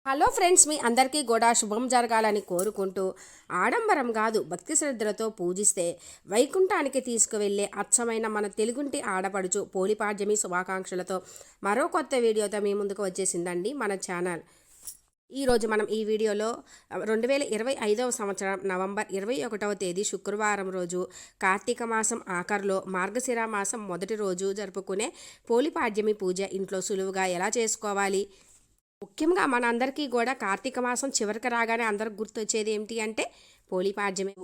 Hello friends, మీ అందరికీ కూడా శుభం జరగాలని కోరుకుంటూ ఆడంబరం కాదు భక్తి శ్రద్ధలతో పూజిస్తే వైకుంఠానికి తీసుకువెళ్ళే అచ్చమైన మన తెలుగుంటి ఆడపడుచు పోలిపాడ్యమి శుభాకాంక్షలతో మరో కొత్త వీడియోతో మీ ముందుకు వచ్చేసిందండి మన ఛానల్. ఈరోజు మనం ఈ వీడియోలో 2025 సంవత్సరం నవంబర్ 21వ తేదీ శుక్రవారం రోజు కార్తీక మాసం ఆఖరిలో మార్గశిర మాసం మొదటి రోజు జరుపుకునే పోలిపాడ్యమి పూజ ఇంట్లో సులువుగా ఎలా చేసుకోవాలి. ముఖ్యంగా మన అందరికీ కూడా కార్తీక మాసం చివరికి రాగానే అందరికి గుర్తొచ్చేది ఏమిటి అంటే పోలిపాడ్యమే.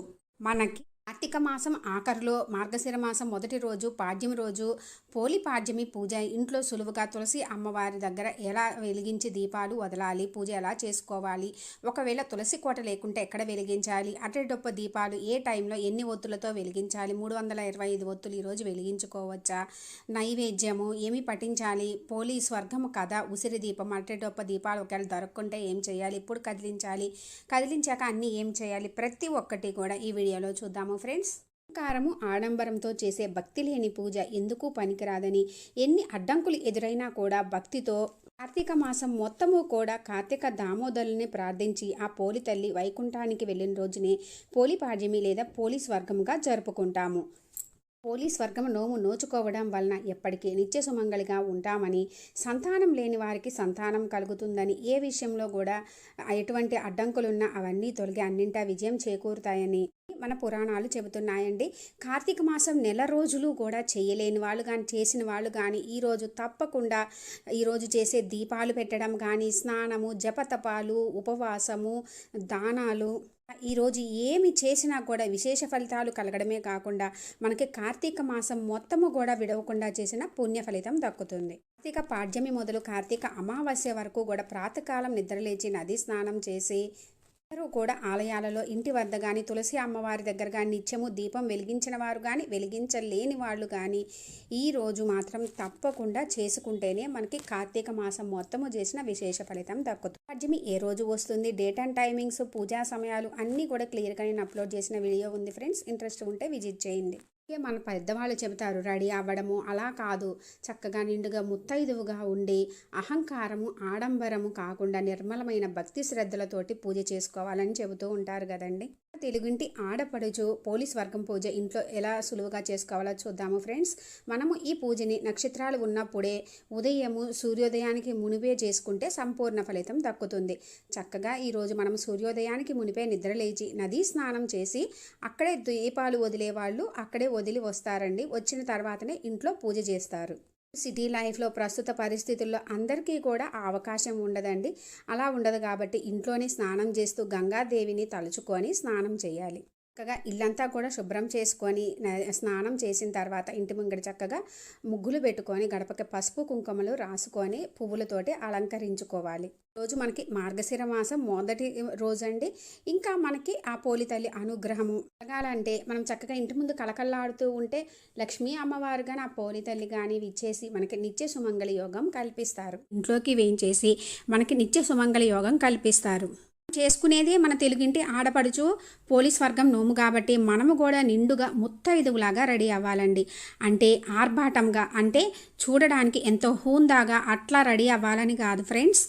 మనకి కార్తీక మాసం ఆఖరిలో మార్గశిర మాసం మొదటి రోజు పాడ్యమి రోజు పోలిపాడ్యమి పూజ ఇంట్లో సులువుగా తులసి అమ్మవారి దగ్గర ఎలా వెలిగించి దీపాలు వదలాలి, పూజ ఎలా చేసుకోవాలి, ఒకవేళ తులసి కోట లేకుంటే ఎక్కడ వెలిగించాలి, అరటిడొప్ప దీపాలు ఏ టైంలో ఎన్ని ఒత్తులతో వెలిగించాలి, 325 ఒత్తులు ఈరోజు వెలిగించుకోవచ్చా, నైవేద్యము ఏమి పఠించాలి, పోలి స్వర్గము కథ, ఉసిరి దీపం, అరటిడొప్ప దీపాలు ఒకవేళ దొరకకుంటే ఏం చేయాలి, ఇప్పుడు కదిలించాక అన్నీ ఏం చేయాలి, ప్రతి ఒక్కటి కూడా ఈ వీడియోలో చూద్దాము ఫ్రెండ్స్. అలంకారము ఆడంబరంతో చేసే భక్తి లేని పూజ ఎందుకు పనికిరాదని, ఎన్ని అడ్డంకులు ఎదురైనా కూడా భక్తితో కార్తీక మాసం మొత్తము కూడా కార్తీక దామోదరుని ప్రార్థించి ఆ పోలి తల్లి వైకుంఠానికి వెళ్ళిన రోజునే పోలిపాడ్యమి లేదా పోలి స్వర్గముగా జరుపుకుంటాము. పోలి స్వర్గం నోము నోచుకోవడం వలన ఎప్పటికీ నిత్య సుమంగళిగా ఉంటామని, సంతానం లేని వారికి సంతానం కలుగుతుందని, ఏ విషయంలో కూడా ఎటువంటి అడ్డంకులున్నా అవన్నీ తొలగి అన్నింటా విజయం చేకూరుతాయని మన పురాణాలు చెబుతున్నాయండి. కార్తీక మాసం నెల రోజులు కూడా చేయలేని వాళ్ళు కానీ చేసిన వాళ్ళు కానీ ఈరోజు తప్పకుండా ఈరోజు చేసే దీపాలు పెట్టడం కానీ, స్నానము, జపతపాలు, ఉపవాసము, దానాలు ఈరోజు ఏమి చేసినా కూడా విశేష ఫలితాలు కలగడమే కాకుండా మనకి కార్తీక మాసం మొత్తము కూడా విడవకుండా చేసిన పుణ్య ఫలితం దక్కుతుంది. కార్తీక పాడ్యమి మొదలు కార్తీక అమావాస్య వరకు కూడా ప్రాతకాలం నిద్రలేచి నది స్నానం చేసి అందరూ కూడా ఆలయాలలో ఇంటి వద్ద కానీ తులసి అమ్మవారి దగ్గర కానీ నిత్యము దీపం వెలిగించిన వారు కానీ వెలిగించలేని వాళ్ళు కానీ ఈరోజు మాత్రం తప్పకుండా చేసుకుంటేనే మనకి కార్తీక మాసం మొత్తము చేసిన విశేష ఫలితం దక్కుతుంది. పాడ్యమి ఏ రోజు వస్తుంది, డేట్ అండ్ టైమింగ్స్, పూజా సమయాలు అన్నీ కూడా క్లియర్గా నేను అప్లోడ్ చేసిన వీడియో ఉంది ఫ్రెండ్స్. ఇంట్రెస్ట్ ఉంటే విజిట్ చేయండి. మన పెద్దవాళ్ళు చెబుతారు రెడీ అవ్వడము అలా కాదు, చక్కగా నిండుగా ముత్తైదువుగా ఉండి అహంకారము ఆడంబరము కాకుండా నిర్మలమైన భక్తి శ్రద్ధలతోటి పూజ చేసుకోవాలని చెబుతూ ఉంటారు కదండి. తెలుగుంటి ఆడపడుచు పోలి స్వర్గం పూజ ఇంట్లో ఎలా సులువుగా చేసుకోవాలో చూద్దాము ఫ్రెండ్స్. మనము ఈ పూజని నక్షత్రాలు ఉన్నప్పుడే ఉదయము సూర్యోదయానికి మునిపే చేసుకుంటే సంపూర్ణ ఫలితం దక్కుతుంది. చక్కగా ఈరోజు మనం సూర్యోదయానికి మునిపే నిద్రలేచి నదీ స్నానం చేసి అక్కడే దీపాలు వదిలేవాళ్ళు అక్కడే వదిలి వస్తారండి. వచ్చిన తర్వాతనే ఇంట్లో పూజ చేస్తారు. సిటీ లైఫ్లో ప్రస్తుత పరిస్థితుల్లో అందరికీ కూడా ఆ అవకాశం ఉండదండి. అలా ఉండదు కాబట్టి ఇంట్లోనే స్నానం చేస్తూ గంగాదేవిని తలుచుకొని స్నానం చేయాలి. చక్కగా ఇల్లంతా కూడా శుభ్రం చేసుకొని స్నానం చేసిన తర్వాత ఇంటి ముంగడి చక్కగా ముగ్గులు పెట్టుకొని గడపకి పసుపు కుంకుమలు రాసుకొని పువ్వులతోటి అలంకరించుకోవాలి. రోజు మనకి మార్గశిర మాసం మొదటి రోజండి. ఇంకా మనకి ఆ పోలి తల్లి అనుగ్రహము కలగాలంటే మనం చక్కగా ఇంటి ముందు కలకల్లాడుతూ ఉంటే లక్ష్మీ అమ్మవారు కానీ ఆ పోలి తల్లి కానీ విచ్చేసి మనకి నిత్య సుమంగళి యోగం కల్పిస్తారు. ఇంట్లోకి వేయించేసి మనకి నిత్య సుమంగళి యోగం కల్పిస్తారు. చేసుకునేదే మన తెలుగింటి ఆడపడుచు పోలి స్వర్గం నోము కాబట్టి మనము కూడా నిండుగా ముత్తైదువులాగా రెడీ అవ్వాలండి. అంటే ఆర్భాటంగా, అంటే చూడడానికి ఎంతో హూందాగా అట్లా రెడీ అవ్వాలని కాదు ఫ్రెండ్స్.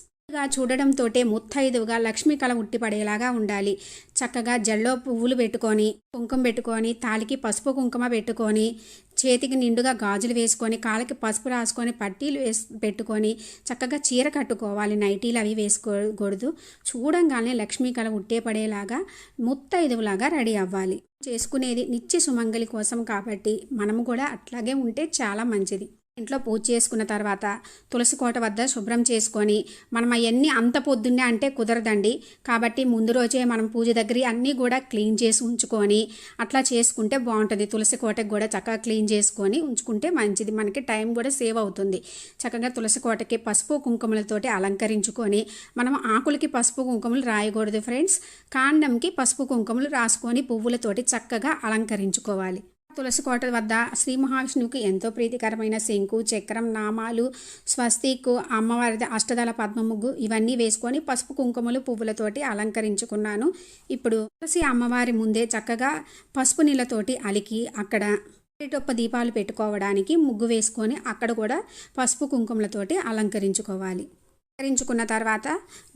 చూడడంతో ముత్తైదువుగా లక్ష్మీ కళ ఉట్టిపడేలాగా ఉండాలి. చక్కగా జల్లో పువ్వులు పెట్టుకొని కుంకుమ పెట్టుకొని తాలికి పసుపు కుంకుమ పెట్టుకొని చేతికి నిండుగా గాజులు వేసుకొని కాళ్ళకి పసుపు రాసుకొని పట్టీలు పెట్టుకొని చక్కగా చీర కట్టుకోవాలి. నైటీలు అవి వేసుకోకూడదు. చూడంగానే లక్ష్మీ కళ ఉట్టే పడేలాగా ముత్తైదువులాగా రెడీ అవ్వాలి. చేసుకునేది నిత్య సుమంగళి కోసం కాబట్టి మనము కూడా అట్లాగే ఉంటే చాలా మంచిది. ఇంట్లో పూజ చేసుకున్న తర్వాత తులసి కోట వద్ద శుభ్రం చేసుకొని మనం అవన్నీ అంత పొద్దున్నే అంటే కుదరదండి. కాబట్టి ముందు రోజే మనం పూజ దగ్గర అన్నీ కూడా క్లీన్ చేసి ఉంచుకొని అట్లా చేసుకుంటే బాగుంటుంది. తులసి కోటకి కూడా చక్కగా క్లీన్ చేసుకొని ఉంచుకుంటే మంచిది. మనకి టైం కూడా సేవ్ అవుతుంది. చక్కగా తులసి కోటకి పసుపు కుంకుమలతోటి అలంకరించుకొని మనం ఆకులకి పసుపు కుంకుమలు రాయకూడదు ఫ్రెండ్స్. కాండంకి పసుపు కుంకుమలు రాసుకొని పువ్వులతోటి చక్కగా అలంకరించుకోవాలి. తులసి కోట వద్ద శ్రీ మహావిష్ణువుకి ఎంతో ప్రీతికరమైన శంకు, చక్రం, నామాలు, స్వస్తిక్, అమ్మవారిది అష్టదళ పద్మ ముగ్గు ఇవన్నీ వేసుకొని పసుపు కుంకుమలు పువ్వులతోటి అలంకరించుకున్నాను. ఇప్పుడు తులసి అమ్మవారి ముందే చక్కగా పసుపు నీళ్ళతోటి అలికి అక్కడ అరటిడొప్ప దీపాలు పెట్టుకోవడానికి ముగ్గు వేసుకొని అక్కడ కూడా పసుపు కుంకుమలతోటి అలంకరించుకోవాలి. అలంకరించుకున్న తర్వాత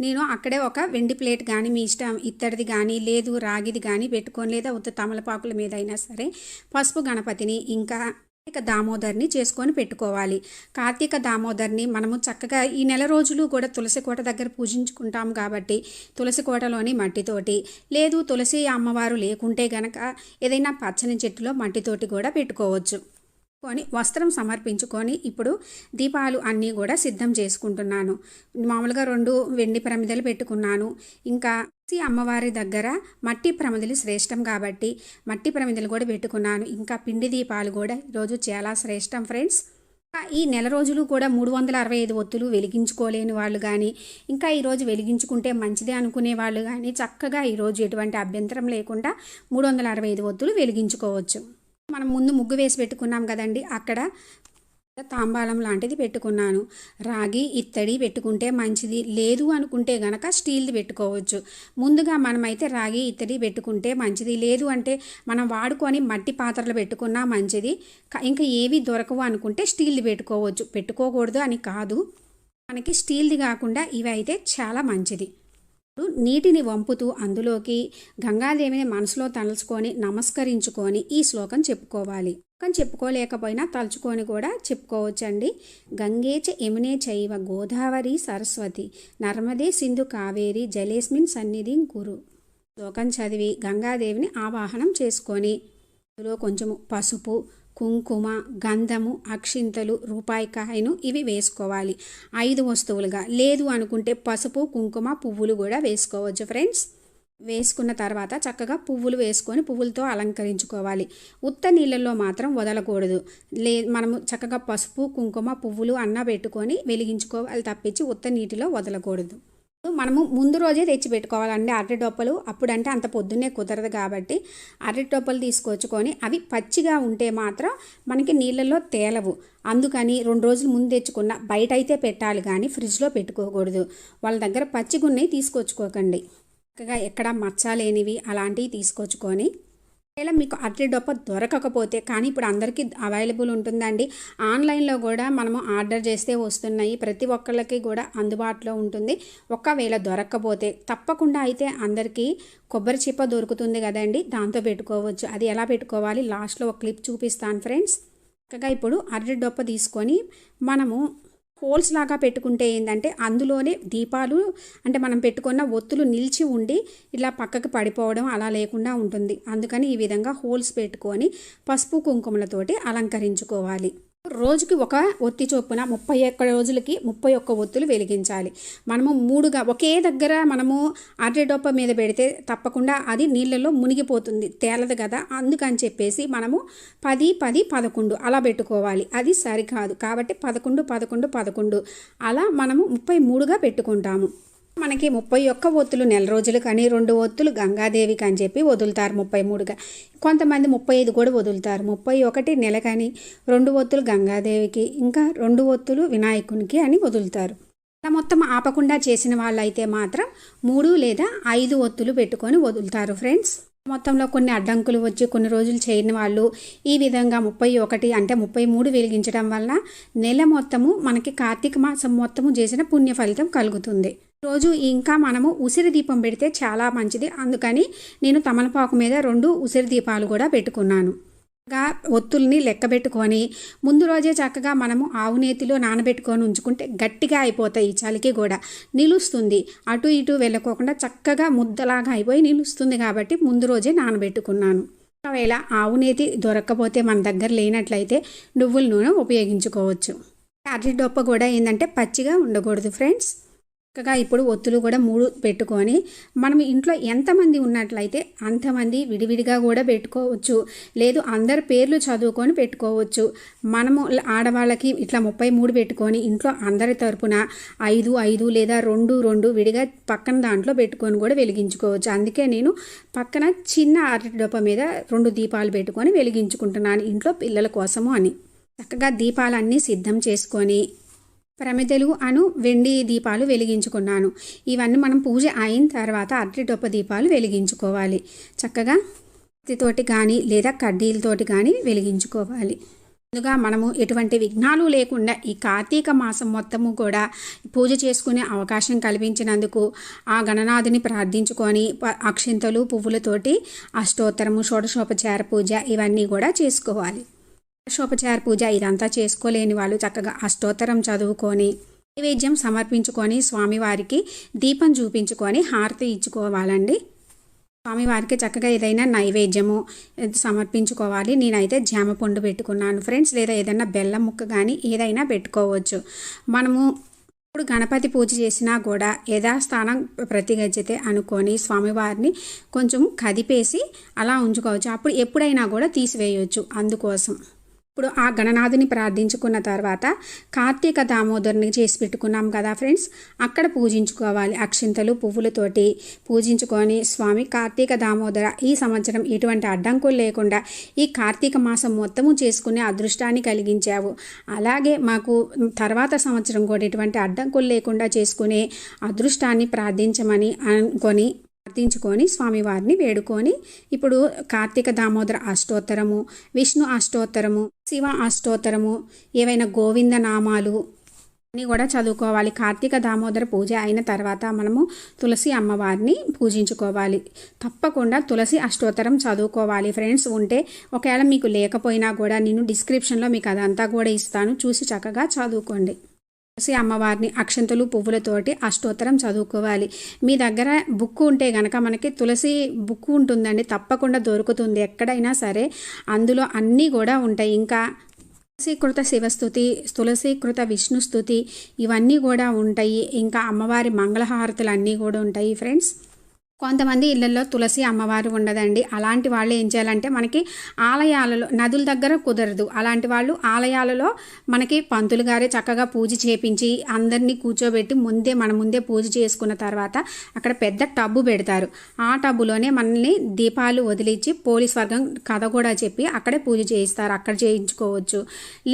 నేను అక్కడే ఒక వెండి ప్లేట్ కానీ మీ ఇష్టం ఇత్తడిది కానీ లేదు రాగిది కానీ పెట్టుకొని లేదా ఉత్త తమలపాకుల మీద అయినా సరే పసుపు గణపతిని ఇంకా కార్తీక దామోదర్ని చేసుకొని పెట్టుకోవాలి. కార్తీక దామోదర్ని మనము చక్కగా ఈ నెల రోజులు కూడా తులసి కోట దగ్గర పూజించుకుంటాం కాబట్టి తులసి కోటలోని మట్టితోటి లేదు తులసి అమ్మవారు లేకుంటే గనక ఏదైనా పచ్చని చెట్టులో మట్టితోటి కూడా పెట్టుకోవచ్చు. వస్త్రం సమర్పించుకొని ఇప్పుడు దీపాలు అన్నీ కూడా సిద్ధం చేసుకుంటున్నాను. మామూలుగా 2 వెండి ప్రమిదలు పెట్టుకున్నాను. ఇంకా అమ్మవారి దగ్గర మట్టి ప్రమిదలు శ్రేష్టం కాబట్టి మట్టి ప్రమిదలు కూడా పెట్టుకున్నాను. ఇంకా పిండి దీపాలు కూడా ఈరోజు చాలా శ్రేష్టం ఫ్రెండ్స్. ఈ నెల రోజులు కూడా 365 ఒత్తులు వెలిగించుకోలేని వాళ్ళు కానీ ఇంకా ఈరోజు వెలిగించుకుంటే మంచిదే అనుకునే వాళ్ళు కానీ చక్కగా ఈరోజు ఎటువంటి అభ్యంతరం లేకుండా 365 ఒత్తులు వెలిగించుకోవచ్చు. మనం ముందు ముగ్గు వేసి పెట్టుకున్నాం కదండి, అక్కడ తాంబాలం లాంటిది పెట్టుకున్నాను. రాగి ఇత్తడి పెట్టుకుంటే మంచిది, లేదు అనుకుంటే గనక స్టీల్ది పెట్టుకోవచ్చు. ముందుగా మనమైతే రాగి ఇత్తడి పెట్టుకుంటే మంచిది, లేదు అంటే మనం వాడుకొని మట్టి పాత్రలు పెట్టుకున్నా మంచిది. ఇంకా ఏవి దొరకవు అనుకుంటే స్టీల్ది పెట్టుకోవచ్చు. పెట్టుకోకూడదు అని కాదు, మనకి స్టీల్ది కాకుండా ఇవి అయితే చాలా మంచిది. నీటిని వంపుతూ అందులోకి గంగాదేవిని మనసులో తలుచుకొని నమస్కరించుకొని ఈ శ్లోకం చెప్పుకోవాలి. చెప్పుకోలేకపోయినా తలుచుకొని కూడా చెప్పుకోవచ్చండి. గంగేచ యమునే చైవ గోదావరి సరస్వతి నర్మదే సింధు కావేరి జలేస్మిన్ సన్నిధి కురు. శ్లోకం చదివి గంగాదేవిని ఆవాహనం చేసుకొని అందులో కొంచెము పసుపు కుంకుమ గంధము అక్షింతలు రూపాయి కాయను ఇవి వేసుకోవాలి 5 వస్తువులుగా. లేదు అనుకుంటే పసుపు కుంకుమ పువ్వులు కూడా వేసుకోవచ్చు ఫ్రెండ్స్. వేసుకున్న తర్వాత చక్కగా పువ్వులు వేసుకొని పువ్వులతో అలంకరించుకోవాలి. ఉత్త నీళ్ళల్లో మాత్రం వదలకూడదు. మనము చక్కగా పసుపు కుంకుమ పువ్వులు అన్న పెట్టుకొని వెలిగించుకోవాలి తప్పించి ఉత్త నీటిలో వదలకూడదు. మనము ముందు రోజే తెచ్చి పెట్టుకోవాలండి అరటి డొప్పలు. అప్పుడంటే అంత పొద్దున్నే కుదరదు కాబట్టి అరటి డొప్పలు తీసుకొచ్చుకొని అవి పచ్చిగా ఉంటే మాత్రం మనకి నీళ్ళల్లో తేలవు. అందుకని 2 రోజులు ముందు తెచ్చుకున్న బయట అయితే పెట్టాలి కానీ ఫ్రిడ్జ్లో పెట్టుకోకూడదు. వాళ్ళ దగ్గర పచ్చిగున్నవి తీసుకొచ్చుకోకండి. చక్కగా ఎక్కడ మచ్చ లేనివి అలాంటివి తీసుకొచ్చుకొని ఒకవేళ మీకు అరటి డొప్ప దొరకకపోతే కానీ ఇప్పుడు అందరికీ అవైలబుల్ ఉంటుందండి. ఆన్లైన్లో కూడా మనము ఆర్డర్ చేస్తే వస్తున్నాయి. ప్రతి ఒక్కళ్ళకి కూడా అందుబాటులో ఉంటుంది. ఒకవేళ దొరకకపోతే తప్పకుండా అయితే అందరికీ కొబ్బరి చిప్ప దొరుకుతుంది కదండి, దాంతో పెట్టుకోవచ్చు. అది ఎలా పెట్టుకోవాలి లాస్ట్లో ఒక క్లిప్ చూపిస్తాను ఫ్రెండ్స్. చక్కగా ఇప్పుడు అరటి డొప్ప తీసుకొని మనము హోల్స్ లాగా పెట్టుకుంటే ఏంటంటే అందులోనే దీపాలు అంటే మనం పెట్టుకున్న ఒత్తులు నిలిచి ఉండి ఇలా పక్కకు పడిపోవడం అలా లేకుండా ఉంటుంది. అందుకని ఈ విధంగా హోల్స్ పెట్టుకొని పసుపు కుంకుమలతోటి అలంకరించుకోవాలి. రోజుకి ఒక ఒత్తి చొప్పున 31 రోజులకి 31 ఒత్తులు వెలిగించాలి. మనము 3గా ఒకే దగ్గర మనము అరటి డొప్ప మీద పెడితే తప్పకుండా అది నీళ్ళలో మునిగిపోతుంది, తేలదు కదా. అందుకని చెప్పేసి మనము 10, 10, 11 అలా పెట్టుకోవాలి. అది సరికాదు కాబట్టి 11, 11, 11 అలా మనము 33గా పెట్టుకుంటాము. మనకి 31 ఒత్తులు నెల రోజులు కానీ 2 ఒత్తులు గంగాదేవికి అని చెప్పి వదులుతారు 33గా. కొంతమంది 35 కూడా వదులుతారు. 31 నెల కానీ 2 ఒత్తులు గంగాదేవికి ఇంకా 2 ఒత్తులు వినాయకునికి అని వదులుతారు. అలా మొత్తం ఆపకుండా చేసిన వాళ్ళైతే మాత్రం 3 లేదా 5 ఒత్తులు పెట్టుకొని వదులుతారు ఫ్రెండ్స్. మొత్తంలో కొన్ని అడ్డంకులు వచ్చి కొన్ని రోజులు చేయని వాళ్ళు ఈ విధంగా 31 అంటే 33 వెలిగించడం వల్ల నెల మొత్తము మనకి కార్తీక మాసం మొత్తము చేసిన పుణ్య ఫలితం కలుగుతుంది. రోజు ఇంకా మనము ఉసిరి దీపం పెడితే చాలా మంచిది. అందుకని నేను తమలపాకు మీద 2 ఉసిరి దీపాలు కూడా పెట్టుకున్నాను. ఒత్తుల్ని లెక్క పెట్టుకొని ముందు రోజే చక్కగా మనము ఆవు నేతిలో నానబెట్టుకొని ఉంచుకుంటే గట్టిగా అయిపోతాయి, చలికి కూడా నిలుస్తుంది. అటు ఇటు వెళ్ళకోకుండా చక్కగా ముద్దలాగా అయిపోయి నిలుస్తుంది కాబట్టి ముందు రోజే నానబెట్టుకున్నాను. ఒకవేళ ఆవు నేతి దొరక్కపోతే మన దగ్గర లేనట్లయితే నువ్వుల నూనె ఉపయోగించుకోవచ్చు. అరటి డొప్ప కూడా ఏంటంటే పచ్చిగా ఉండకూడదు ఫ్రెండ్స్. చక్కగా ఇప్పుడు ఒత్తులు కూడా 3 పెట్టుకొని మనం ఇంట్లో ఎంతమంది ఉన్నట్లయితే అంతమంది విడివిడిగా కూడా పెట్టుకోవచ్చు, లేదు అందరి పేర్లు చదువుకొని పెట్టుకోవచ్చు. మనము ఆడవాళ్ళకి ఇట్లా 33 పెట్టుకొని ఇంట్లో అందరి తరపున 5, 5 లేదా 2, 2 విడిగా పక్కన దాంట్లో పెట్టుకొని కూడా వెలిగించుకోవచ్చు. అందుకే నేను పక్కన చిన్న అరటి డొప్ప మీద 2 దీపాలు పెట్టుకొని వెలిగించుకుంటున్నాను ఇంట్లో పిల్లల కోసము అని. చక్కగా దీపాలన్నీ సిద్ధం చేసుకొని ప్రమిదలు వెండి దీపాలు వెలిగించుకున్నాను. ఇవన్నీ మనం పూజ అయిన తర్వాత అరటి డొప్ప దీపాలు వెలిగించుకోవాలి. చక్కగా తోటి కానీ లేదా కడ్డీలతోటి కానీ వెలిగించుకోవాలి. ముందుగా మనము ఎటువంటి విఘ్నాలు లేకుండా ఈ కార్తీక మాసం మొత్తము కూడా పూజ చేసుకునే అవకాశం కల్పించినందుకు ఆ గణనాథుని ప్రార్థించుకొని అక్షింతలు పువ్వులతోటి అష్టోత్తరము షోడశోపచార పూజ ఇవన్నీ కూడా చేసుకోవాలి. షోపచార పూజ ఇదంతా చేసుకోలేని వాళ్ళు చక్కగా అష్టోత్తరం చదువుకొని నైవేద్యం సమర్పించుకొని స్వామివారికి దీపం చూపించుకొని హారతి ఇచ్చుకోవాలండి. స్వామివారికి చక్కగా ఏదైనా నైవేద్యము సమర్పించుకోవాలి. నేనైతే జామ పండు పెట్టుకున్నాను ఫ్రెండ్స్, లేదా ఏదైనా బెల్లం ముక్క కానీ ఏదైనా పెట్టుకోవచ్చు. మనము ఇప్పుడు గణపతి పూజ చేసినా కూడా యథాస్థానం ప్రతిగజ్జితే అనుకొని స్వామివారిని కొంచెం కదిపేసి అలా ఉంచుకోవచ్చు. అప్పుడు ఎప్పుడైనా కూడా తీసివేయవచ్చు. అందుకోసం ఇప్పుడు ఆ గణనాథుని ప్రార్థించుకున్న తర్వాత కార్తీక దామోదరుని చేసి పెట్టుకున్నాం కదా ఫ్రెండ్స్, అక్కడ పూజించుకోవాలి. అక్షింతలు పువ్వులతోటి పూజించుకొని స్వామి కార్తీక దామోదర ఈ సంవత్సరం ఎటువంటి అడ్డంకులు లేకుండా ఈ కార్తీక మాసం మొత్తము చేసుకునే అదృష్టాన్ని కలిగించావు. అలాగే మాకు తర్వాత సంవత్సరం కూడా ఎటువంటి అడ్డంకులు లేకుండా చేసుకునే అదృష్టాన్ని ప్రార్థించమని అనుకొని ప్రార్థించుకొని స్వామివారిని వేడుకొని ఇప్పుడు కార్తీక దామోదర అష్టోత్తరము, విష్ణు అష్టోత్తరము, శివ అష్టోత్తరము, ఏవైనా గోవింద నామాలు అన్నీ కూడా చదువుకోవాలి. కార్తీక దామోదర పూజ అయిన తర్వాత మనము తులసి అమ్మవారిని పూజించుకోవాలి. తప్పకుండా తులసి అష్టోత్తరం చదువుకోవాలి ఫ్రెండ్స్. ఉంటే ఒకవేళ మీకు లేకపోయినా కూడా నేను డిస్క్రిప్షన్లో మీకు అదంతా కూడా ఇస్తాను, చూసి చక్కగా చదువుకోండి. తులసి అమ్మవారిని అక్షంతలు పువ్వులతోటి అష్టోత్తరం చదువుకోవాలి. మీ దగ్గర బుక్ ఉంటే కనుక మనకి తులసి బుక్ ఉంటుందండి, తప్పకుండా దొరుకుతుంది ఎక్కడైనా సరే. అందులో అన్నీ కూడా ఉంటాయి. ఇంకా తులసీకృత శివస్థుతి, తులసీకృత విష్ణుస్థుతి ఇవన్నీ కూడా ఉంటాయి. ఇంకా అమ్మవారి మంగళహారతులు అన్నీ కూడా ఉంటాయి ఫ్రెండ్స్. కొంతమంది ఇళ్లలో తులసి అమ్మవారు ఉండదండి. అలాంటి వాళ్ళు ఏం చేయాలంటే మనకి ఆలయాలలో నదుల దగ్గర కుదరదు. అలాంటి వాళ్ళు ఆలయాలలో మనకి పంతులు గారే చక్కగా పూజ చేపించి అందరినీ కూర్చోబెట్టి మన ముందే పూజ చేసుకున్న తర్వాత అక్కడ పెద్ద టబ్బు పెడతారు. ఆ టబ్బులోనే మనల్ని దీపాలు వదిలించి పోలీస్ వర్గం కథ కూడా చెప్పి అక్కడే పూజ చేయిస్తారు. అక్కడ చేయించుకోవచ్చు.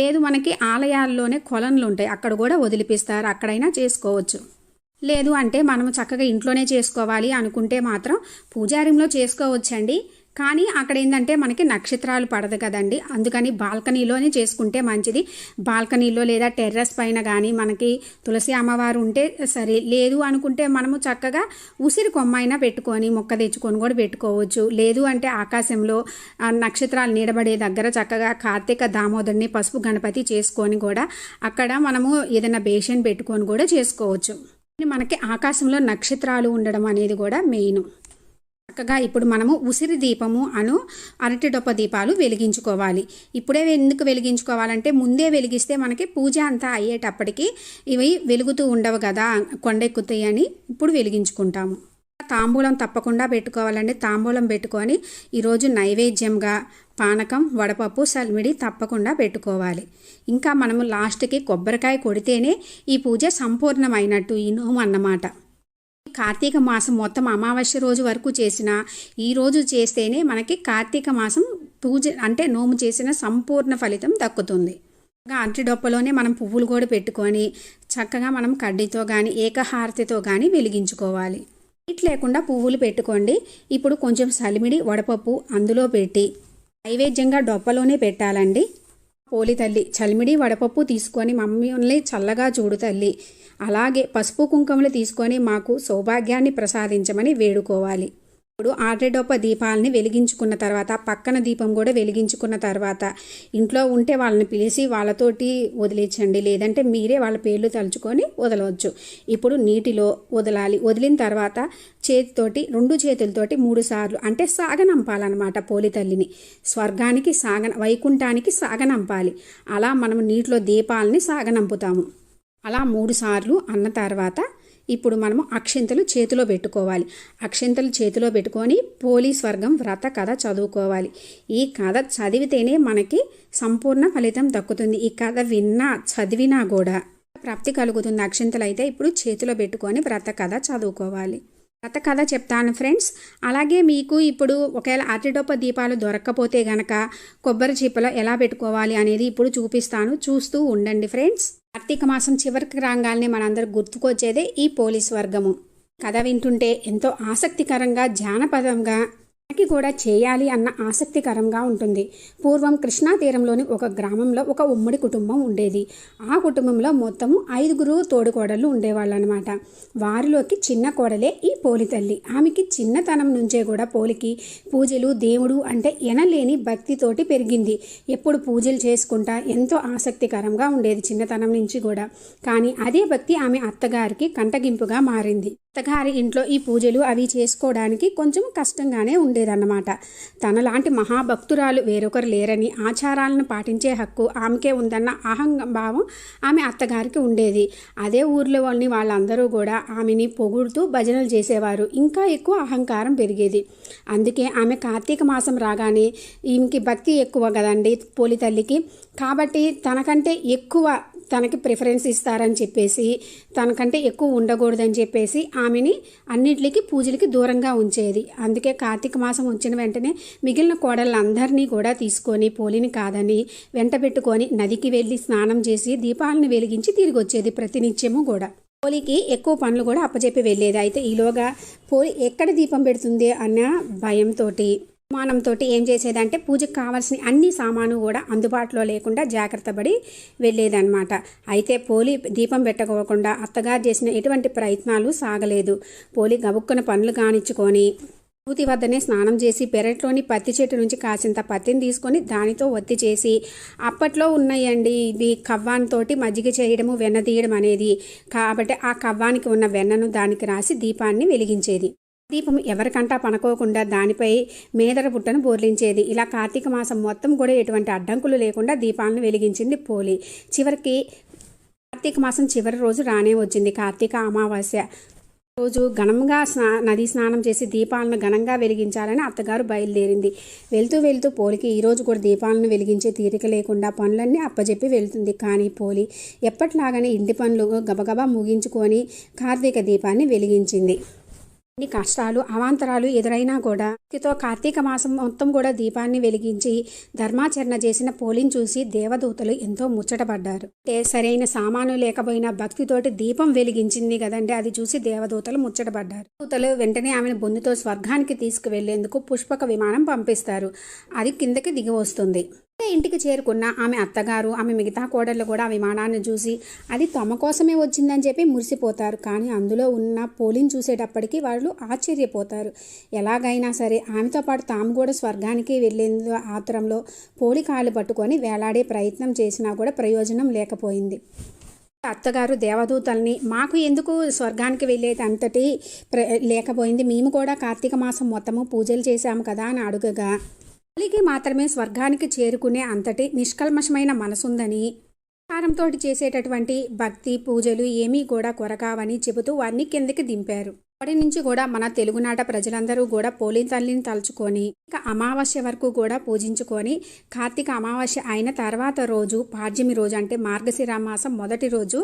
లేదు మనకి ఆలయాల్లోనే కొలనులు ఉంటాయి, అక్కడ కూడా వదిలిపిస్తారు, అక్కడైనా చేసుకోవచ్చు. లేదు అంటే మనము చక్కగా ఇంట్లోనే చేసుకోవాలి అనుకుంటే మాత్రం పూజారంలో చేసుకోవచ్చండి. కానీ అక్కడ ఏంటంటే మనకి నక్షత్రాలు పడదు కదండి, అందుకని బాల్కనీలోనే చేసుకుంటే మంచిది. బాల్కనీలో లేదా టెర్రస్ పైన కానీ మనకి తులసి అమ్మవారు ఉంటే సరే. లేదు అనుకుంటే మనము చక్కగా ఉసిరి కొమ్మైనా పెట్టుకొని మొక్క తెచ్చుకొని కూడా పెట్టుకోవచ్చు. లేదు అంటే ఆకాశంలో నక్షత్రాలు నీడబడే దగ్గర చక్కగా కార్తీక దామోదరుని పసుపు గణపతి చేసుకొని కూడా అక్కడ మనము ఏదైనా బేషన్ పెట్టుకొని కూడా చేసుకోవచ్చు. మనకి ఆకాశంలో నక్షత్రాలు ఉండడం అనేది కూడా మెయిన్. చక్కగా ఇప్పుడు మనము ఉసిరి దీపము అరటి డొప్ప దీపాలు వెలిగించుకోవాలి. ఇప్పుడే ఎందుకు వెలిగించుకోవాలంటే ముందే వెలిగిస్తే మనకి పూజ అంతా అయ్యేటప్పటికి ఇవి వెలుగుతూ ఉండవు కదా, కొండెక్కుతాయి అని ఇప్పుడు వెలిగించుకుంటాము. తాంబూలం తప్పకుండా పెట్టుకోవాలండి. తాంబూలం పెట్టుకొని ఈరోజు నైవేద్యంగా పానకం, వడపప్పు, సల్మిడి తప్పకుండా పెట్టుకోవాలి. ఇంకా మనము లాస్ట్కి కొబ్బరికాయ కొడితేనే ఈ పూజ సంపూర్ణమైనట్టు, ఈ నోము అన్నమాట. కార్తీక మాసం మొత్తం అమావాస్య రోజు వరకు చేసిన ఈ రోజు చేస్తేనే మనకి కార్తీక మాసం పూజ అంటే నోము చేసిన సంపూర్ణ ఫలితం దక్కుతుంది. అరటి డొప్పలోనే మనం పువ్వులు కూడా పెట్టుకొని చక్కగా మనం కడ్డీతో కానీ ఏకహారతితో కానీ వెలిగించుకోవాలి. ఇట్ లేకుండా పువ్వులు పెట్టుకోండి. ఇప్పుడు కొంచెం సలిమిడి, వడపప్పు అందులో పెట్టి నైవేద్యంగా డొప్పలోనే పెట్టాలండి. పోలి తల్లి చలిమిడి వడపప్పు తీసుకొని మమ్మల్ని చల్లగా చూడు తల్లి, అలాగే పసుపు కుంకుమలు తీసుకొని మాకు సౌభాగ్యాన్ని ప్రసాదించమని వేడుకోవాలి. ఇప్పుడు ఆటేడొప్ప దీపాలని వెలిగించుకున్న తర్వాత పక్కన దీపం కూడా వెలిగించుకున్న తర్వాత ఇంట్లో ఉంటే వాళ్ళని పిలిచి వాళ్ళతోటి వదిలేచ్చండి. లేదంటే మీరే వాళ్ళ పేర్లు తలుచుకొని వదలవచ్చు. ఇప్పుడు నీటిలో వదలాలి. వదిలిన తర్వాత చేతితోటి 2 చేతులతోటి 3 సార్లు అంటే సాగనంపాలన్నమాట. పోలి తల్లిని స్వర్గానికి వైకుంఠానికి సాగనంపాలి. అలా మనం నీటిలో దీపాలని సాగనంపుతాము. అలా 3 సార్లు అన్న తర్వాత ఇప్పుడు మనము అక్షింతలు చేతిలో పెట్టుకోవాలి. అక్షింతలు చేతిలో పెట్టుకొని పోలీస్ వర్గం వ్రత కథ చదువుకోవాలి. ఈ కథ చదివితేనే మనకి సంపూర్ణ ఫలితం దక్కుతుంది. ఈ కథ విన్నా చదివినా కూడా ప్రాప్తి కలుగుతుంది. అక్షింతలు అయితే ఇప్పుడు చేతిలో పెట్టుకొని వ్రత కథ చదువుకోవాలి. వ్రత కథ చెప్తాను ఫ్రెండ్స్. అలాగే మీకు ఇప్పుడు ఒకవేళ అరటిడొప్ప దీపాలు దొరక్కపోతే గనక కొబ్బరి చిప్పలో ఎలా పెట్టుకోవాలి అనేది ఇప్పుడు చూపిస్తాను, చూస్తూ ఉండండి ఫ్రెండ్స్. కార్తీక మాసం చివరికి రాగానే మనందరూ గుర్తుకొచ్చేదే ఈ పోలీస్ వర్గము. కథ వింటుంటే ఎంతో ఆసక్తికరంగా జానపదంగా మనకి కూడా చేయాలి అన్న ఆసక్తికరంగా ఉంటుంది. పూర్వం కృష్ణా తీరంలోని ఒక గ్రామంలో ఒక ఉమ్మడి కుటుంబం ఉండేది. ఆ కుటుంబంలో మొత్తము 5 తోడుకోడళ్ళు ఉండేవాళ్ళు అనమాట. వారిలోకి చిన్న కోడలే ఈ పోలి తల్లి. ఆమెకి చిన్నతనం నుంచే కూడా పోలికి పూజలు, దేవుడు అంటే ఎనలేని భక్తితోటి పెరిగింది. ఎప్పుడు పూజలు చేసుకుంటా ఎంతో ఆసక్తికరంగా ఉండేది చిన్నతనం నుంచి కూడా. కానీ అదే భక్తి ఆమె అత్తగారికి కంటగింపుగా మారింది. అత్తగారి ఇంట్లో ఈ పూజలు అవి చేసుకోవడానికి కొంచెం కష్టంగానే ఉండేదన్నమాట. తనలాంటి మహాభక్తురాలు వేరొకరు లేరని, ఆచారాలను పాటించే హక్కు ఆమెకే ఉందన్న అహంభావం ఆమె అత్తగారికి ఉండేది. అదే ఊర్లో వాళ్ళందరూ కూడా ఆమెని పొగుడుతూ భజనలు చేసేవారు. ఇంకా ఎక్కువ అహంకారం పెరిగేది. అందుకే ఆమె కార్తీక మాసం రాగానే ఈమెకి భక్తి ఎక్కువ కదండి పోలి తల్లికి. కాబట్టి తనకంటే ఎక్కువ తనకి ప్రిఫరెన్స్ ఇస్తారని చెప్పేసి, తనకంటే ఎక్కువ ఉండకూడదని చెప్పేసి ఆమెని అన్నిటికీ పూజలకి దూరంగా ఉంచేది. అందుకే కార్తీక మాసం వచ్చిన వెంటనే మిగిలిన కోడళ్ళందరినీ కూడా తీసుకొని పోలిని కాదని వెంట పెట్టుకొని నదికి వెళ్ళి స్నానం చేసి దీపాలను వెలిగించి తిరిగి వచ్చేది ప్రతినిత్యము కూడా. పోలికి ఎక్కువ పనులు కూడా అప్పచెప్పి వెళ్ళేది. అయితే ఈలోగా పోలి ఎక్కడ దీపం పెడుతుంది అన్న భయంతో అనుమానంతో ఏం చేసేదంటే పూజకు కావాల్సిన అన్ని సామాను కూడా అందుబాటులో లేకుండా జాగ్రత్త పడి వెళ్ళేదన్నమాట. అయితే పోలి దీపం పెట్టకోకుండా అత్తగారు చేసిన ఎటువంటి ప్రయత్నాలు సాగలేదు. పోలి గబుక్కున పనులు కానిచ్చుకొని నూతి వద్దనే స్నానం చేసి పెరట్లోని పత్తి చెట్టు నుంచి కాసింత పత్తిని తీసుకొని దానితో ఒత్తి చేసి, అప్పట్లో ఉన్నాయండి ఇది కవ్వానితోటి మజ్జిగ చేయడము, వెన్న తీయడం అనేది. కాబట్టి ఆ కవ్వానికి ఉన్న వెన్నను దానికి రాసి దీపాన్ని వెలిగించేది. దీపం ఎవరికంటా పనుకోకుండా దానిపై మేదర పుట్టను బోర్లించేది. ఇలా కార్తీక మాసం మొత్తం కూడా ఎటువంటి అడ్డంకులు లేకుండా దీపాలను వెలిగించింది పోలి. చివరికి కార్తీక మాసం చివరి రోజు రానే వచ్చింది, కార్తీక అమావాస్య రోజు. ఘనంగా నది స్నానం చేసి దీపాలను ఘనంగా వెలిగించాలని అత్తగారు బయలుదేరింది. వెళ్తూ పోలికి ఈరోజు కూడా దీపాలను వెలిగించే తీరిక లేకుండా పనులన్నీ అప్పజెప్పి వెళ్తుంది. కానీ పోలి ఎప్పట్లాగానే ఇంటి పనులు గబగబా ముగించుకొని కార్తీక దీపాన్ని వెలిగించింది. ఎన్ని కష్టాలు అవాంతరాలు ఎదురైనా కూడా కార్తీక మాసం మొత్తం కూడా దీపాన్ని వెలిగించి ధర్మాచరణ చేసిన పోలిని చూసి దేవదూతలు ఎంతో ముచ్చటపడ్డారు. సరైన సామాను లేకపోయినా భక్తితోటి దీపం వెలిగించింది కదండి, అది చూసి దేవదూతలు ముచ్చటపడ్డారు. దూతలు వెంటనే ఆమెను బొందుతో స్వర్గానికి తీసుకువెళ్లేందుకు పుష్పక విమానం పంపిస్తారు. అది కిందకి దిగి వస్తుంది. ఇంటికి చేరుకున్న ఆమె అత్తగారు, ఆమె మిగతా కోడళ్ళు కూడా ఆ విమానాన్ని చూసి అది తమ కోసమే వచ్చిందని చెప్పి మురిసిపోతారు. కానీ అందులో ఉన్న పోలిని చూసేటప్పటికి వాళ్ళు ఆశ్చర్యపోతారు. ఎలాగైనా సరే ఆమెతో పాటు తాము కూడా స్వర్గానికి వెళ్ళేందుకు ఆతురంలో పోలి కాళ్ళు పట్టుకొని వేలాడే ప్రయత్నం చేసినా కూడా ప్రయోజనం లేకపోయింది. అత్తగారు దేవదూతల్ని మాకు ఎందుకు స్వర్గానికి వెళ్ళేది అంతటి లేకపోయింది, మేము కూడా కార్తీక మాసం మొత్తము పూజలు చేశాము కదా అని అడుగగా, పోలికి మాత్రమే స్వర్గానికి చేరుకునే అంతటి నిష్కల్మషమైన మనసుందని, కారంతో చేసేటటువంటి భక్తి పూజలు ఏమీ కూడా కొరకావని చెబుతూ వారిని కిందకి దింపారు. అప్పటి నుంచి కూడా మన తెలుగునాట ప్రజలందరూ కూడా పోలి తల్లిని తలుచుకొని ఇక అమావాస్య వరకు కూడా పూజించుకొని, కార్తీక అమావాస్య అయిన తర్వాత రోజు పాడ్యమి రోజు అంటే మార్గశిర మాసం మొదటి రోజు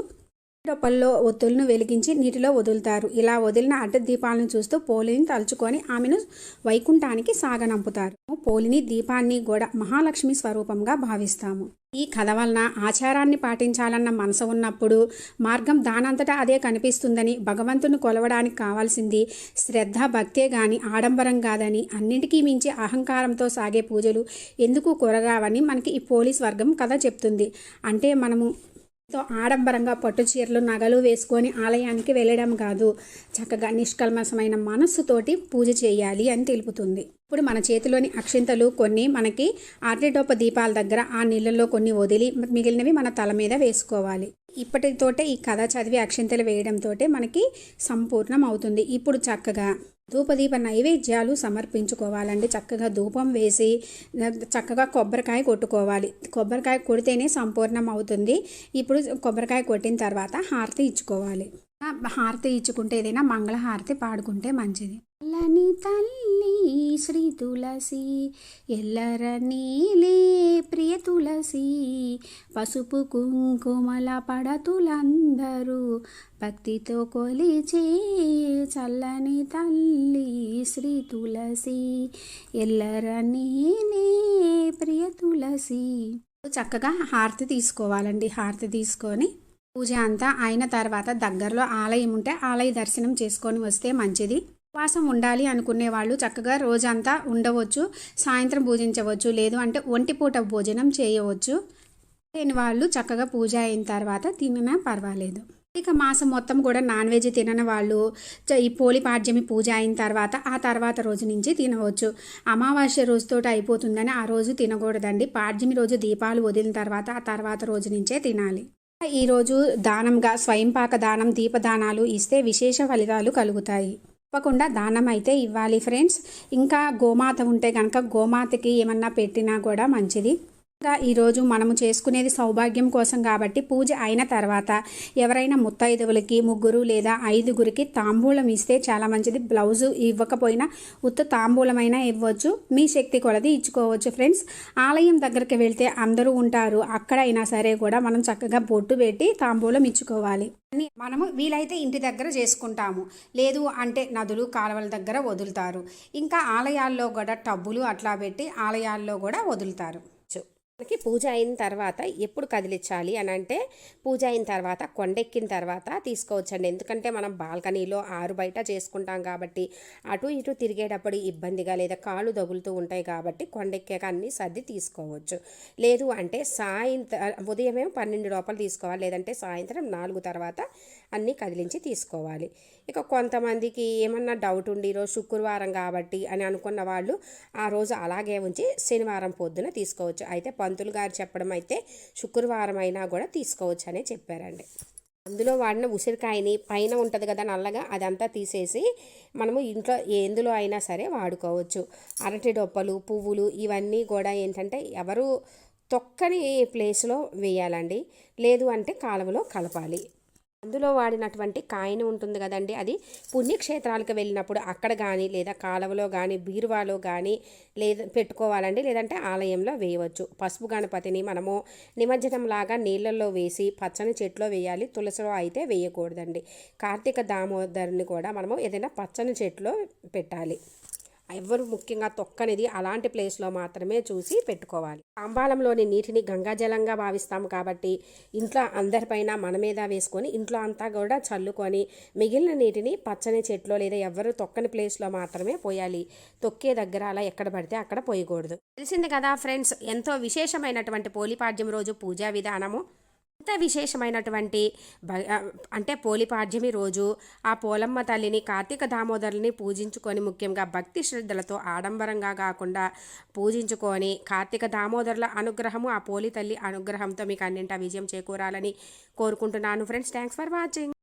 డొప్పల్లో ఒత్తులను వెలిగించి నీటిలో వదులుతారు. ఇలా వదిలిన అడ్డ దీపాలను చూస్తూ పోలిని తలుచుకొని ఆమెను వైకుంఠానికి సాగనంపుతారు. పోలిని దీపాన్ని కూడా మహాలక్ష్మి స్వరూపంగా భావిస్తాము. ఈ కథ వలన ఆచారాన్ని పాటించాలన్న మనసు ఉన్నప్పుడు మార్గం దానంతటా అదే కనిపిస్తుందని, భగవంతుని కొలవడానికి కావాల్సింది శ్రద్ధ భక్తే గాని ఆడంబరం కాదని, అన్నింటికీ మించి అహంకారంతో సాగే పూజలు ఎందుకు కొరగావని మనకి ఈ పోలీస్ వర్గం కథ చెప్తుంది. అంటే మనము ఆడంబరంగా పట్టు చీరలు నగలు వేసుకొని ఆలయానికి వెళ్ళడం కాదు, చక్కగా నిష్కల్మషమైన మనస్సుతోటి పూజ చేయాలి అని తెలుపుతుంది. ఇప్పుడు మన చేతిలోని అక్షింతలు కొన్ని మనకి ఆర్టిటోప దీపాల దగ్గర ఆ నీళ్ళల్లో కొన్ని వదిలి మిగిలినవి మన తల మీద వేసుకోవాలి. ఇప్పటితోటే ఈ కథ చదివి అక్షింతలు వేయడంతో మనకి సంపూర్ణం అవుతుంది. ఇప్పుడు చక్కగా ధూపదీప నైవేద్యాలు సమర్పించుకోవాలండి. చక్కగా ధూపం వేసి చక్కగా కొబ్బరికాయ కొట్టుకోవాలి. కొబ్బరికాయ కొడితేనే సంపూర్ణం అవుతుంది. ఇప్పుడు కొబ్బరికాయ కొట్టిన తర్వాత హారతి ఇచ్చుకోవాలి. హారతి ఇచ్చుకుంటే ఏదైనా మంగళహారతి పాడుకుంటే మంచిది. ఎల్లని తల్లి శ్రీ తులసి ఎల్లర నీలే ప్రియ తులసి, పసుపు కుంకుమల పడతులందరూ భక్తితో కొలిచే చల్లని తల్లి శ్రీ తులసి ఎల్లర నీలే ప్రియ తులసి. చక్కగా హారతి తీసుకోవాలండి. హారతి తీసుకొని పూజ అంతా అయిన తర్వాత దగ్గరలో ఆలయం ఉంటే ఆలయ దర్శనం చేసుకొని వస్తే మంచిది. ఉపవాసం ఉండాలి అనుకునే వాళ్ళు చక్కగా రోజంతా ఉండవచ్చు, సాయంత్రం పూజించవచ్చు, లేదు అంటే ఒంటిపూట భోజనం చేయవచ్చు. లేని వాళ్ళు చక్కగా పూజ అయిన తర్వాత తినినా పర్వాలేదు. ఇక మాసం మొత్తం కూడా నాన్ వెజ్ తినని వాళ్ళు ఈ పోలిపాడ్యమి పూజ అయిన తర్వాత ఆ తర్వాత రోజు నుంచి తినవచ్చు. అమావాస్య రోజుతో అయిపోతుందని ఆ రోజు తినకూడదండి. పాడ్యమి రోజు దీపాలు వదిలిన తర్వాత ఆ తర్వాత రోజు నుంచే తినాలి. ఈరోజు దానంగా స్వయంపాక దానం, దీపదానాలు ఇస్తే విశేష ఫలితాలు కలుగుతాయి. తప్పకుండా దానం అయితే ఇవ్వాలి ఫ్రెండ్స్. ఇంకా గోమాత ఉంటే కనుక గోమాతకి ఏమన్నా పెట్టినా కూడా మంచిది. ఇంకా ఈరోజు మనము చేసుకునేది సౌభాగ్యం కోసం కాబట్టి పూజ అయిన తర్వాత ఎవరైనా ముత్తైదువులకి 3 లేదా 5 తాంబూలం ఇస్తే చాలా మంచిది. బ్లౌజు ఇవ్వకపోయినా ఉత్త తాంబూలమైనా ఇవ్వచ్చు, మీ శక్తి కొలది ఇచ్చుకోవచ్చు ఫ్రెండ్స్. ఆలయం దగ్గరికి వెళ్తే అందరూ ఉంటారు, అక్కడైనా సరే కూడా మనం చక్కగా బొట్టు పెట్టి తాంబూలం ఇచ్చుకోవాలి. మనము వీలైతే ఇంటి దగ్గర చేసుకుంటాము, లేదు అంటే నదులు కాలువల దగ్గర వదులుతారు. ఇంకా ఆలయాల్లో కూడా టబ్బులు అట్లా పెట్టి ఆలయాల్లో కూడా వదులుతారు. మనకి పూజ అయిన తర్వాత ఎప్పుడు కదిలించాలి అని అంటే పూజ అయిన తర్వాత కొండెక్కిన తర్వాత తీసుకోవచ్చండి. ఎందుకంటే మనం బాల్కనీలో ఆరు బయట చేసుకుంటాం కాబట్టి అటు ఇటు తిరిగేటప్పుడు ఇబ్బందిగా లేదా కాళ్ళు తగులుతూ ఉంటాయి కాబట్టి కొండెక్కాక అన్నీ సర్ది తీసుకోవచ్చు. లేదు అంటే ఉదయమే 12 లోపల తీసుకోవాలి, లేదంటే సాయంత్రం 4 తర్వాత అన్నీ కదిలించి తీసుకోవాలి. ఇక కొంతమందికి ఏమన్నా డౌట్ ఉండి ఈరోజు శుక్రవారం కాబట్టి అని అనుకున్న వాళ్ళు ఆ రోజు అలాగే ఉంచి శనివారం పొద్దున తీసుకోవచ్చు. అయితే పంతులు గారు చెప్పడం అయితే శుక్రవారం అయినా కూడా తీసుకోవచ్చు అనే చెప్పారండి. అందులో వాడిన ఉసిరికాయని పైన ఉంటుంది కదా నల్లగా, అదంతా తీసేసి మనము ఇంట్లో ఎందులో అయినా సరే వాడుకోవచ్చు. అరటి డొప్పలు, పువ్వులు ఇవన్నీ కూడా ఏంటంటే ఎవరు తొక్కని ప్లేస్లో వేయాలండి, లేదు అంటే కాలువలో కలపాలి. అందులో వాడినటువంటి కాయిన్ ఉంటుంది కదండి, అది పుణ్యక్షేత్రాలకు వెళ్ళినప్పుడు అక్కడ కానీ లేదా కాలువలో కానీ బీరువాలో కానీ లేదా పెట్టుకోవాలండి, లేదంటే ఆలయంలో వేయవచ్చు. పసుపు గణపతిని మనము నిమజ్జనం లాగా నీళ్ళల్లో వేసి పచ్చని చెట్లో వేయాలి, తులసిలో అయితే వేయకూడదండి. కార్తీక దామోదరుని కూడా మనము ఏదైనా పచ్చని చెట్లో పెట్టాలి. ఎవరు ముఖ్యంగా తొక్కనిది అలాంటి ప్లేస్లో మాత్రమే చూసి పెట్టుకోవాలి. తాంబాలంలోని నీటిని గంగాజలంగా భావిస్తాము కాబట్టి ఇంట్లో అందరిపైన మన మీద వేసుకొని ఇంట్లో అంతా కూడా చల్లుకొని మిగిలిన నీటిని పచ్చని చెట్లో లేదా ఎవరు తొక్కని ప్లేస్లో మాత్రమే పోయాలి. తొక్కే దగ్గర అలా ఎక్కడ పడితే అక్కడ పోయకూడదు. తెలిసింది కదా ఫ్రెండ్స్, ఎంతో విశేషమైనటువంటి పోలిపాడ్యం రోజు పూజా విధానము. ఇంత విశేషమైనటువంటి అంటే పోలిపాడ్యమి రోజు ఆ పోలమ్మ తల్లిని కార్తీక దామోదరుని పూజించుకొని ముఖ్యంగా భక్తి శ్రద్ధలతో ఆడంబరంగా కాకుండా పూజించుకొని కార్తీక దామోదరుల అనుగ్రహము ఆ పోలి తల్లి అనుగ్రహంతో మీకు అన్నింటా విజయం చేకూరాలని కోరుకుంటున్నాను ఫ్రెండ్స్. Thanks for watching.